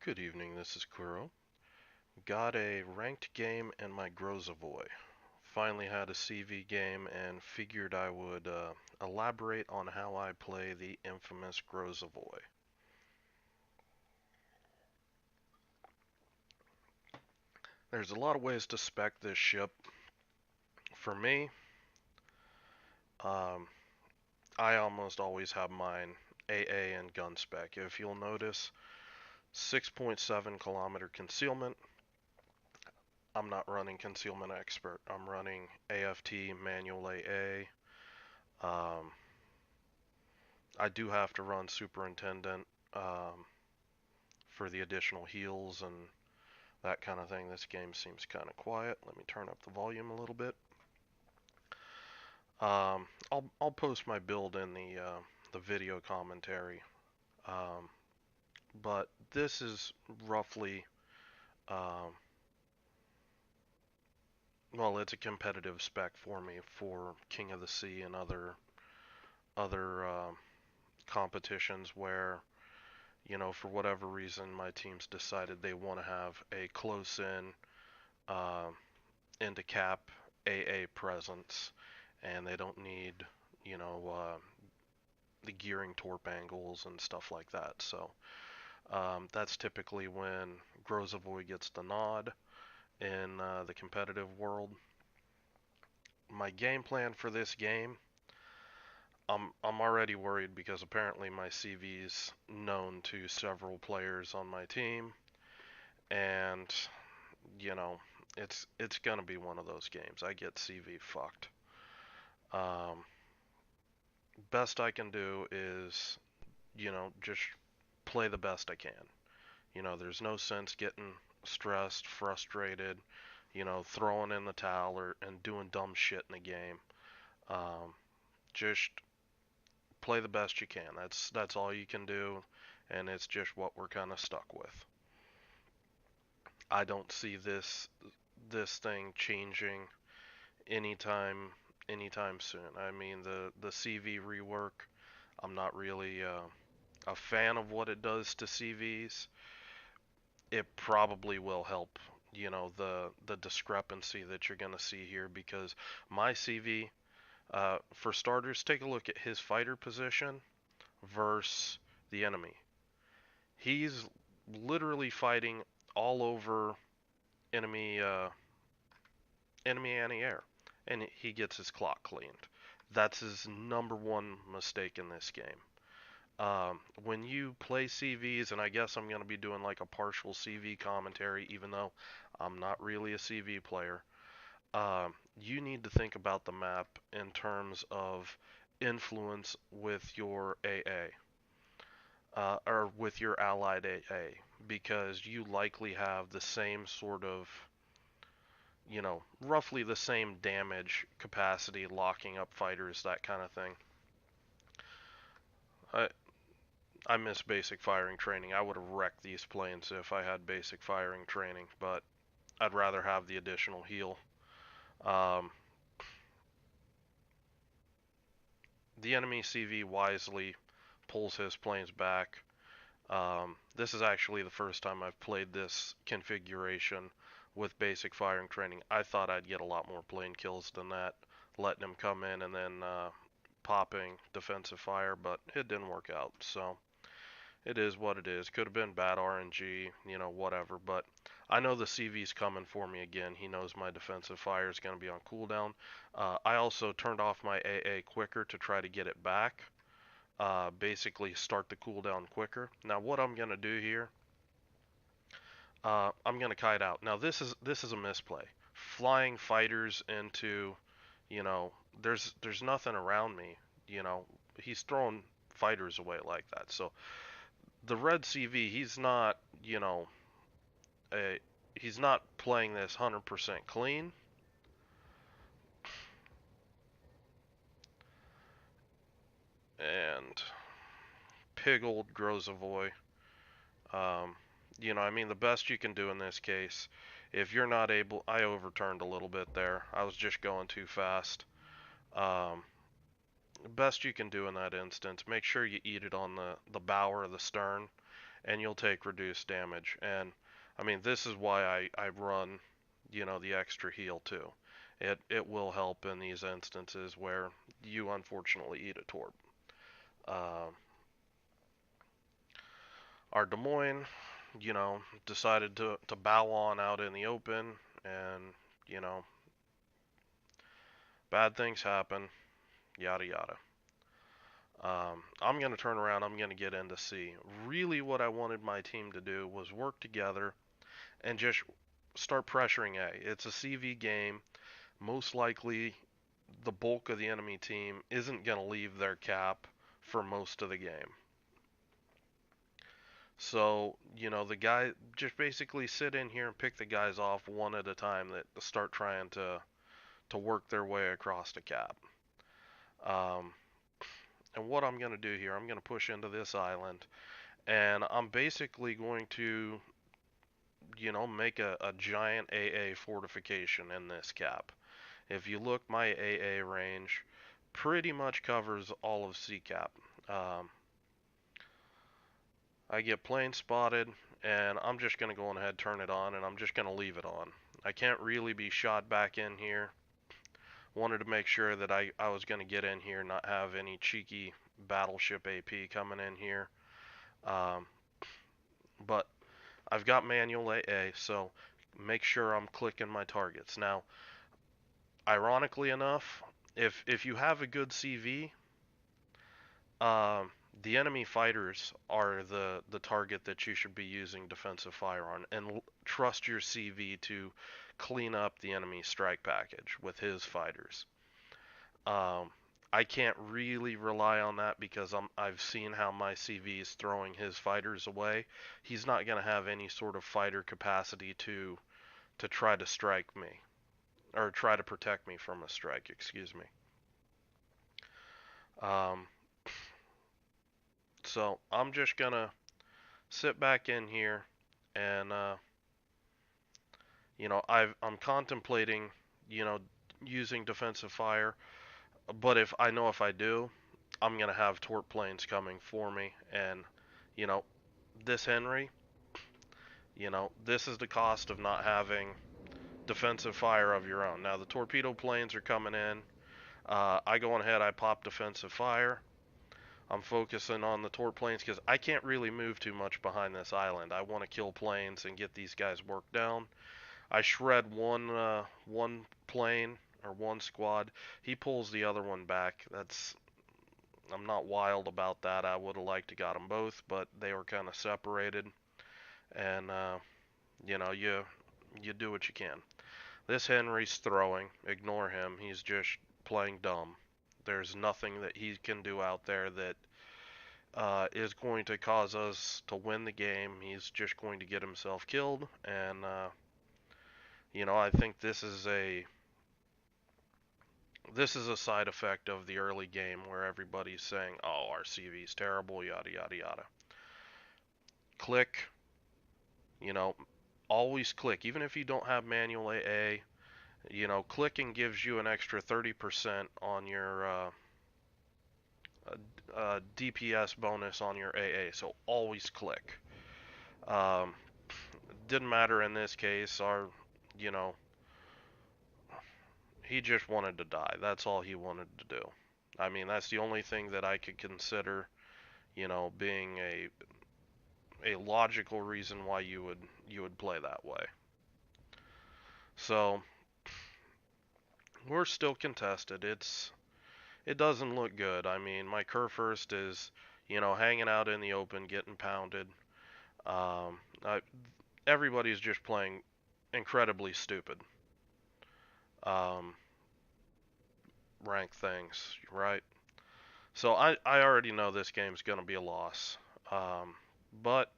Good evening, this is Kuro. Got a ranked game in my Grozovoy. Finally had a CV game and figured I would elaborate on how I play the infamous Grozovoy. There's a lot of ways to spec this ship. For me, um, I almost always have mine AA and gun spec. If you'll notice, 6.7 kilometer concealment. I'm not running concealment expert. I'm running AFT manual AA. Um, I do have to run superintendent for the additional heals and that kind of thing. This game seems kind of quiet. Let me turn up the volume a little bit. I'll post my build in the video commentary. Um, but this is roughly um, well, it's a competitive spec for me for King of the Sea and other competitions where, for whatever reason, my team's decided they want to have a close in uh, into cap AA presence, and they don't need, you know, uh, the gearing torp angles and stuff like that. So that's typically when Grozovoy gets the nod in the competitive world. My game plan for this game, I'm already worried because apparently my CV's known to several players on my team, and you know, it's gonna be one of those games. I get CV fucked. Um, Best I can do is, just play the best I can. There's no sense getting stressed, frustrated, throwing in the towel and doing dumb shit in the game. Um, just play the best you can. That's all you can do, and it's just what we're kind of stuck with. I don't see this thing changing anytime soon. I mean, the CV rework, I'm not really a fan of what it does to CVs. It probably will help, the discrepancy that you're going to see here because my CV, for starters, take a look at his fighter position versus the enemy. He's literally fighting all over enemy enemy anti-air, and he gets his clock cleaned. That's his number one mistake in this game. When you play CVs, and I guess I'm going to be doing like a partial CV commentary, even though I'm not really a CV player, you need to think about the map in terms of influence with your or with your allied AA, because you likely have the same sort of, roughly the same damage capacity, locking up fighters, that kind of thing. I, I miss basic firing training. I would have wrecked these planes if I had basic firing training, but I'd rather have the additional heal. Um, the enemy CV wisely pulls his planes back. This is actually the first time I've played this configuration with basic firing training. I thought I'd get a lot more plane kills than that, letting him come in and then popping defensive fire, but it didn't work out. So it is what it is. Could have been bad RNG, whatever. But I know the CV's coming for me again. He knows my defensive fire is going to be on cooldown. I also turned off my AA quicker to try to get it back. Basically start the cooldown quicker. Now what I'm going to do here, I'm going to kite out. Now this is a misplay. Flying fighters into, you know, there's nothing around me. He's throwing fighters away like that. So the red CV, he's not, a, he's not playing this 100% clean. And pig old Grozovoy. Um, I mean, the best you can do in this case, if you're not able, I overturned a little bit there. I was just going too fast. Um, best you can do in that instance, make sure you eat it on the bow or the stern, and you'll take reduced damage. And I mean, this is why I run, the extra heal too. It will help in these instances where you unfortunately eat a torp. Uh, our Des Moines, decided to bow on out in the open, and you know, bad things happen, yada yada. I'm going to turn around, I'm going to get into C. Really, what I wanted my team to do was work together and just start pressuring A. It's a CV game. Most likely, the bulk of the enemy team isn't going to leave their cap for most of the game. So, the guy just basically sit in here and pick the guys off one at a time that start trying to work their way across the cap. Um, and what I'm going to do here, I'm going to push into this island, and I'm basically going to, make a giant AA fortification in this cap. If you look, my AA range pretty much covers all of C cap. Um, I get plane spotted, and I'm just going to go ahead, turn it on, and I'm just going to leave it on. I can't really be shot back in here. Wanted to make sure that I was going to get in here, not have any cheeky battleship AP coming in here. Um, but I've got manual AA, so make sure I'm clicking my targets. Now, ironically enough, if you have a good CV, um, the enemy fighters are the target that you should be using defensive fire on, and trust your CV to clean up the enemy strike package with his fighters. Um, I can't really rely on that because I've seen how my CV is throwing his fighters away. He's not going to have any sort of fighter capacity to try to strike me or try to protect me from a strike. Excuse me. Um, so I'm just gonna sit back in here, and I'm contemplating, you know, using defensive fire. But if I do, I'm gonna have torp planes coming for me, and you know, this Henry, this is the cost of not having defensive fire of your own. Now the torpedo planes are coming in. I go on ahead, I pop defensive fire. I'm focusing on the torp planes because I can't really move too much behind this island. I want to kill planes and get these guys worked down. I shred one plane or one squad. He pulls the other one back. I'm not wild about that. I would have liked to got them both, but they were kind of separated. And you do what you can. This Henry's throwing. Ignore him. He's just playing dumb. There's nothing that he can do out there that is going to cause us to win the game. He's just going to get himself killed, and I think this is a side effect of the early game where everybody's saying, "Oh, our CV's terrible," yada yada yada. Click, always click, even if you don't have manual AA. Clicking gives you an extra 30% on your DPS bonus on your AA, so always click. Um, didn't matter in this case. You know, he just wanted to die. That's all he wanted to do. I mean, that's the only thing that I could consider, being a logical reason why you would play that way. So we're still contested. It doesn't look good. I mean, my Kurfürst is, hanging out in the open, getting pounded. Um, I, Everybody's just playing incredibly stupid rank things, right? So I already know this game's going to be a loss. But,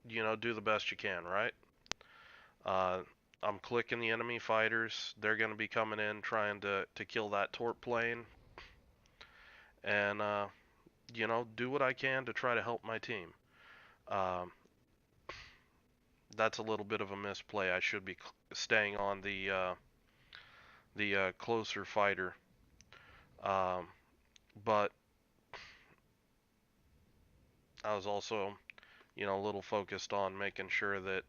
do the best you can, right? Uh, I'm clicking the enemy fighters. They're going to be coming in trying to kill that torp plane. And, do what I can to try to help my team. Um, that's a little bit of a misplay. I should be staying on the closer fighter. But I was also, a little focused on making sure that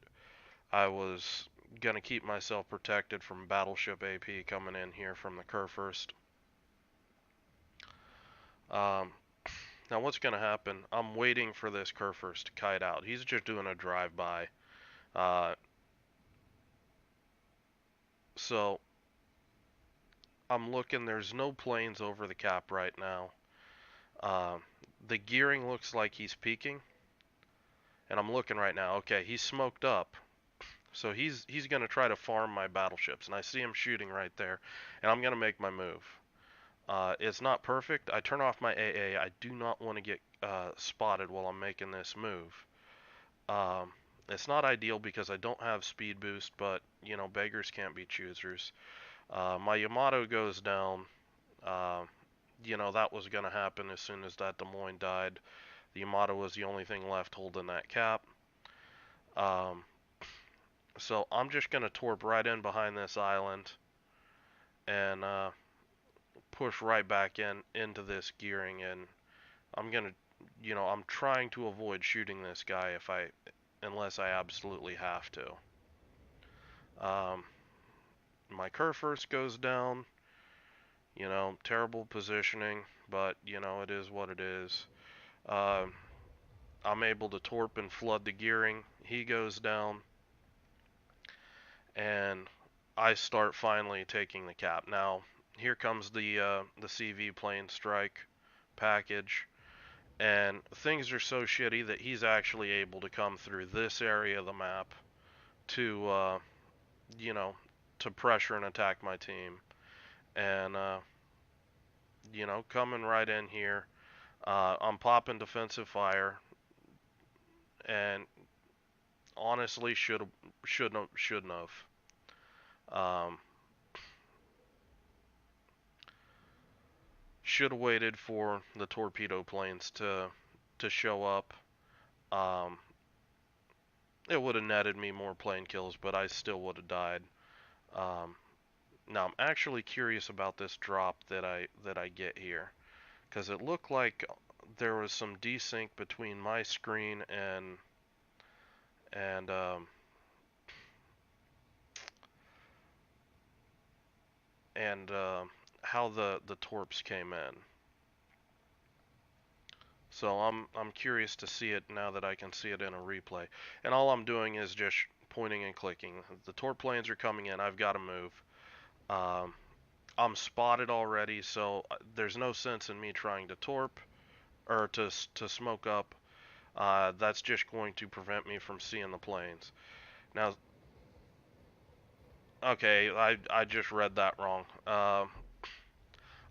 I was gonna keep myself protected from battleship AP coming in here from the Kurfürst. Um, Now what's gonna happen? I'm waiting for this Kurfürst to kite out. He's just doing a drive-by. Uh, so I'm looking. There's no planes over the cap right now. Uh, the gearing looks like he's peaking, and I'm looking right now. Okay, he's smoked up. So he's gonna try to farm my battleships, and I see him shooting right there, and I'm gonna make my move. It's not perfect. I turn off my AA. I do not want to get spotted while I'm making this move. Um, it's not ideal because I don't have speed boost, but beggars can't be choosers. My Yamato goes down. Uh, that was gonna happen as soon as that Des Moines died. The Yamato was the only thing left holding that cap. Um, so I'm just gonna torp right in behind this island and push right back into this gearing, and I'm gonna, I'm trying to avoid shooting this guy unless I absolutely have to. Um, my Kurfürst goes down. Terrible positioning, but it is what it is. Uh, I'm able to torp and flood the gearing. He goes down, and I start finally taking the cap. Now, here comes the CV plane strike package, and things are so shitty that he's actually able to come through this area of the map to you know to pressure and attack my team, and coming right in here. I'm popping defensive fire, and honestly, shouldn't have. Um, should have waited for the torpedo planes to show up. Um, it would have netted me more plane kills, but I still would have died. Um, Now I'm actually curious about this drop that I get here, because it looked like there was some desync between my screen and and how the torps came in. So I'm curious to see it now that I can see it in a replay. And all I'm doing is just pointing and clicking. The torp planes are coming in. I've got to move. Um, I'm spotted already, so there's no sense in me trying to torp or to smoke up. That's just going to prevent me from seeing the planes. Now, okay, I just read that wrong.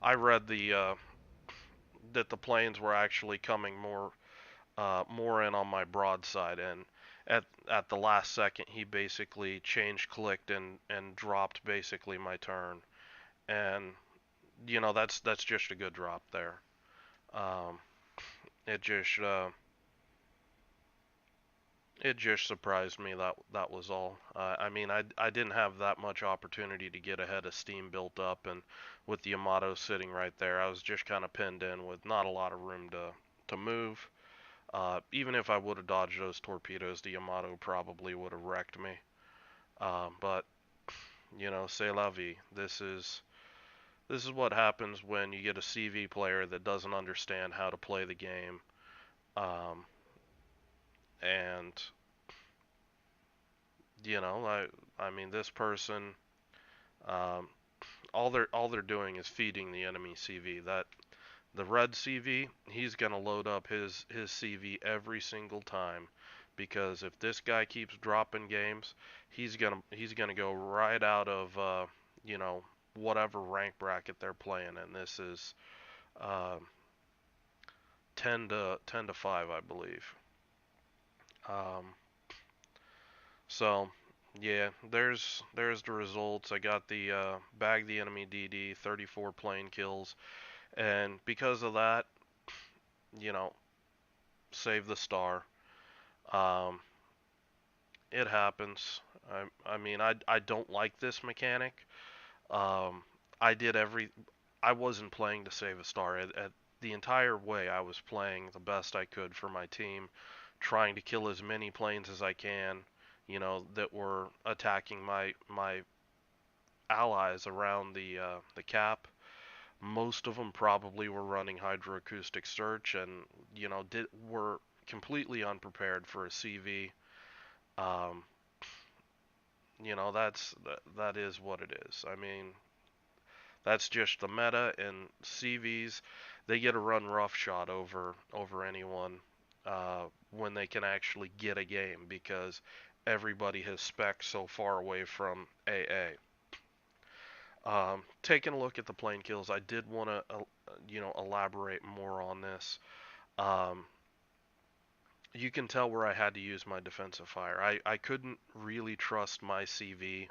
I read that the planes were actually coming more in on my broadside, and at the last second he basically changed clicked and dropped basically my turn, and that's just a good drop there. Um, it just It just surprised me that was all. I mean, I didn't have that much opportunity to get ahead of steam built up, and with the Yamato sitting right there, I was just kind of pinned in with not a lot of room to move. Even if I would have dodged those torpedoes, the Yamato probably would have wrecked me. But c'est la vie. This is what happens when you get a CV player that doesn't understand how to play the game. Um, and I mean, this person, um, all they're doing is feeding the enemy CV. That the red CV, he's gonna load up his CV every single time, because if this guy keeps dropping games, he's gonna go right out of you know whatever rank bracket they're playing in. This is uh, 10 to 5, I believe. Um, So, yeah, there's the results. I got the bag the enemy DD, 34 plane kills, and because of that, you know, save the star. Um, it happens. I mean, I don't like this mechanic. Um, I did every. I wasn't playing to save a star. At the entire way, I was playing the best I could for my team trying to kill as many planes as I can, that were attacking my allies around the cap. Most of them probably were running hydroacoustic search, and were completely unprepared for a CV. Um, that is what it is. I mean, that's just the meta, and CVs, they get to run roughshod over anyone when they can actually get a game, because everybody has spec so far away from AA. Taking a look at the plane kills, I did want to elaborate more on this. Um, you can tell where I had to use my defensive fire. I couldn't really trust my CV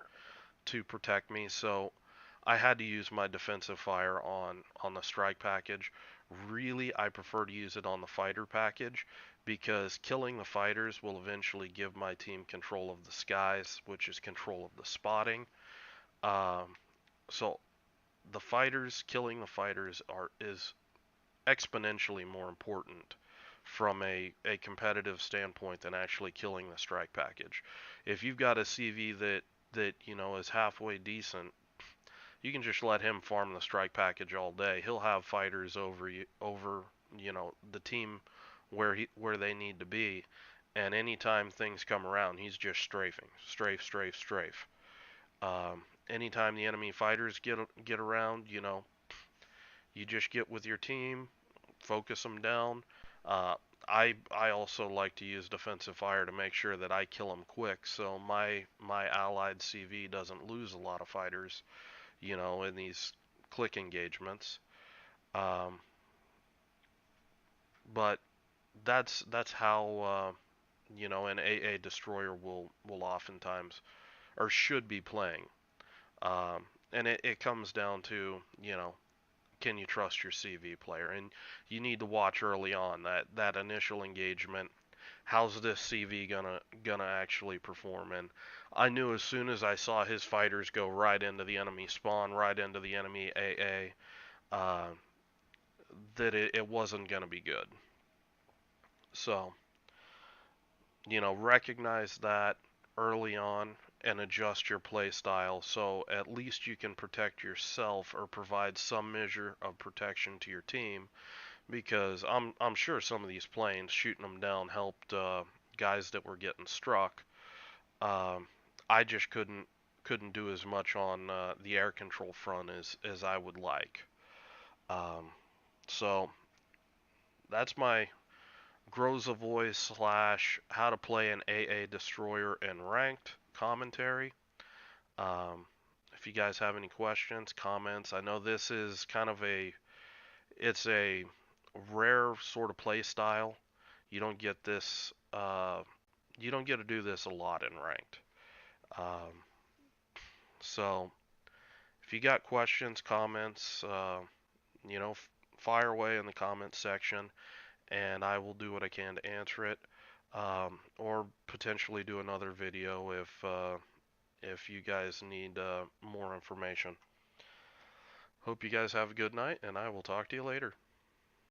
to protect me, so I had to use my defensive fire on the strike package. Really, I prefer to use it on the fighter package, because killing the fighters will eventually give my team control of the skies, which is control of the spotting. Um, so killing the fighters is exponentially more important from a competitive standpoint than actually killing the strike package. If you've got a CV that is halfway decent, you can just let him farm the strike package all day. He'll have fighters over the team where they need to be, and anytime things come around, he's just strafing, strafe, strafe, strafe. Anytime the enemy fighters get around, you just get with your team, focus them down. Uh, I also like to use defensive fire to make sure that I kill them quick, so my allied CV doesn't lose a lot of fighters, in these click engagements. Um, but that's how an AA destroyer will oftentimes, or should be playing. And it comes down to, can you trust your CV player? And you need to watch early on that initial engagement. How's this CV gonna actually perform? And I knew as soon as I saw his fighters go right into the enemy spawn, right into the enemy AA, that it wasn't gonna be good. So, recognize that early on and adjust your play style, so at least you can protect yourself or provide some measure of protection to your team, because I'm sure some of these planes shooting them down helped guys that were getting struck. Um, I just couldn't do as much on the air control front as I would like. Um, so that's my Grozovoy slash how to play an AA destroyer in ranked commentary. Um, if you guys have any questions, comments, I know this is kind of it's a rare sort of play style. You don't get this, you don't get to do this a lot in ranked. Um, so if you got questions, comments, fire away in the comments section, and I will do what I can to answer it, or potentially do another video if you guys need more information. Hope you guys have a good night, and I will talk to you later.